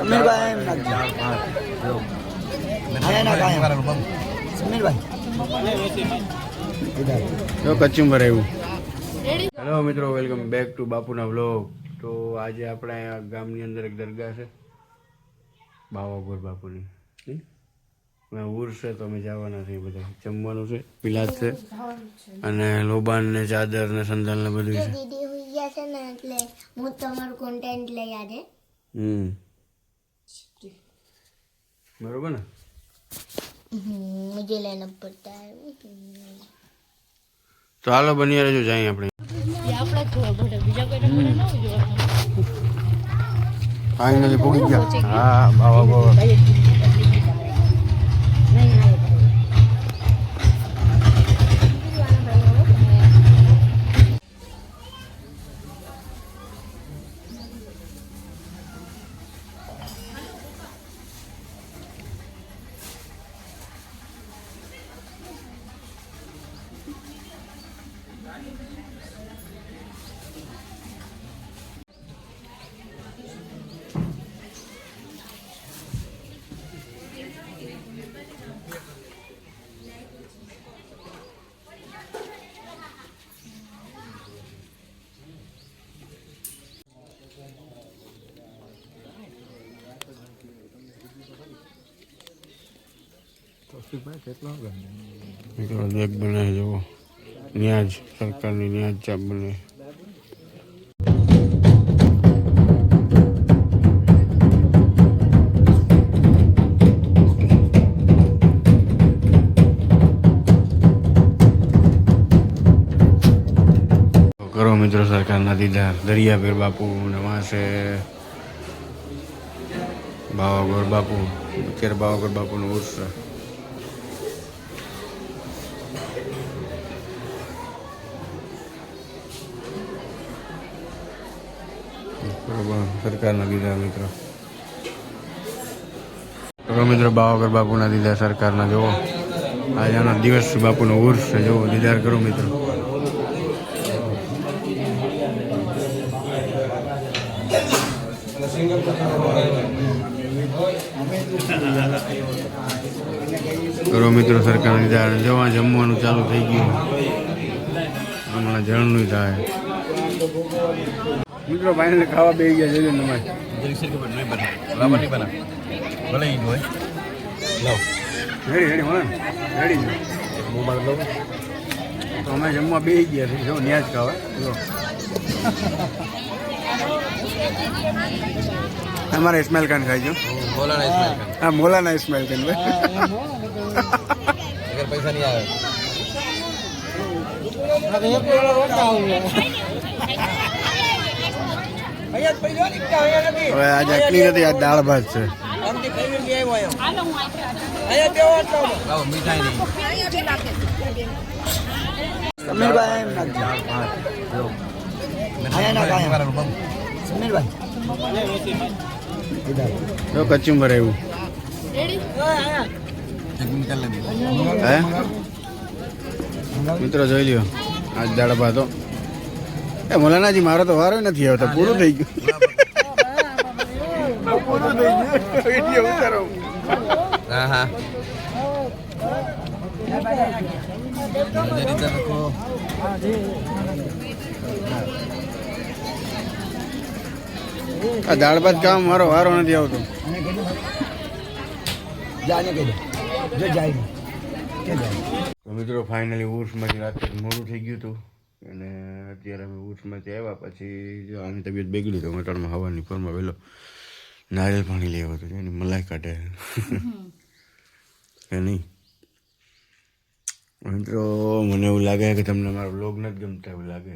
સમીરભાઈ એમ નાખજો. આયા ના કાયા. સમીરભાઈ જો કચુંબર આવ્યું. હેલો મિત્રો, વેલકમ બેક ટુ બાપુના વ્લોગ. તો આજે આપણે અહીંયા ગામની અંદર એક દરગાહ છે, બાવાગોર બાપુની. ઉર્સ છે તો અમે જવાના છીએ. બધા જમવાનું છે, પિલાત છે અને લોબાન ને ચાદર ને સંદાલ ને બધું છે. દીદી હોઈ ગયા છે ને એટલે હું તમારું કોન્ટેન્ટ લઈ આજે. બરોબર ને? मुझे लेना पड़ता है. તો હાલો બની રહેજો, જાય આપણે. ફાઇનલી પહોંચી ગયા. હા, બાવાગોર. દેખ બને જુઓ, ન્યાજ સરકારની ન્યાજ ચાપ બને. કરો મિત્રો સરકારના દીદાર. દરિયાપીર બાપુ ને વાંસે બાવાગોર બાપુ. અત્યારે બાવાગોર બાપુનો ઉર્સ છે. બરોબર, સરકારના દીદાર મિત્રો. તો મિત્રો બાવાગોર બાપુના દીદાર સરકારના જુઓ. આજે આનો દિવસ બાપુનો ઉર્સ છે. જુઓ, દીદાર કરો મિત્રો. કરો મિત્રો સરકારના દીદાર. જવા જમવાનું ચાલુ થઈ ગયું. હમણાં જળનું થાય. મિત્રો ફાઇનલી ખાવા બે ગયા છે. તમારે તો અમે જમવા બે ગયા છે. જો ન્યાજ ખાવા. જો हमारा इस्माइल खान खाई मौलाना इस्माइल खान. हाँ, मौलाना इस्माइल खान भाई. अगर पैसा नहीं आए હવે આજે આટલી નથી. આ દાળ ભાત છે. સમીરભાઈ એમ નાખજો. આયા ના કાયા. સમીરભાઈ જો કચુંબર આવ્યું. હે મિત્રો જોઈ લ્યો આજ દાળ ભાત. એ મોલાનાજી, મારો તો વારો નથી આવતો. પૂરું થઈ ગયું. પૂરું થઈ ગયું. વિડીયો ઉતારો. હા હા. આ દાળ ભાત કામ મારો વારો નથી આવતો. મિત્રો ફાઇનલી ઉર્સમાંથી રાત્રે મોડું થઈ ગયું હતું અને અત્યારે અમે ઉર્સમાંથી આવ્યા. પછી જો આની તબિયત બગડી તો મટરમાં હવાની ફોરમાં વહેલો નારિયેલ પાણી લેવા હતું. એની મલાઈ કાઢે કે નહીં. મિત્રો મને એવું લાગે કે તમને મારો વ્લોગ નથી ગમતા એવું લાગે,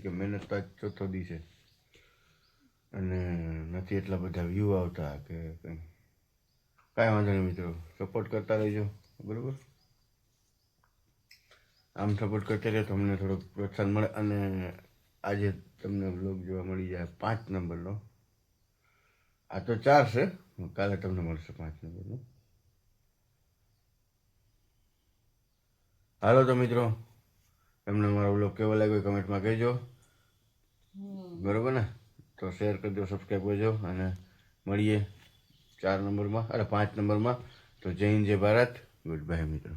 કે મહેનત તો આજ ચોથો દી છે અને નથી એટલા બધા વ્યૂ આવતા કે કંઈ. કાંઈ વાંધો નહીં મિત્રો, સપોર્ટ કરતા રહેજો. બરાબર, આમ સપોર્ટ કરતા રહે તો અમને થોડોક પ્રોત્સાહન મળે. અને આજે તમને વ્લોગ જોવા મળી જાય 5 નંબરનો. આ તો 4 છે, કાલે તમને મળશે 5 નંબરનો. હાલો તો મિત્રો, તમને મારો વ્લોગ કેવો લાગ્યો કમેન્ટમાં કહેજો. બરાબર ને? તો શેર કરજો, સબસ્ક્રાઈબ કરજો અને મળીએ 4 નંબરમાં અરે 5 નંબરમાં. તો જય હિન્દ જય ભારત. ગુડ બાય મિત્રો.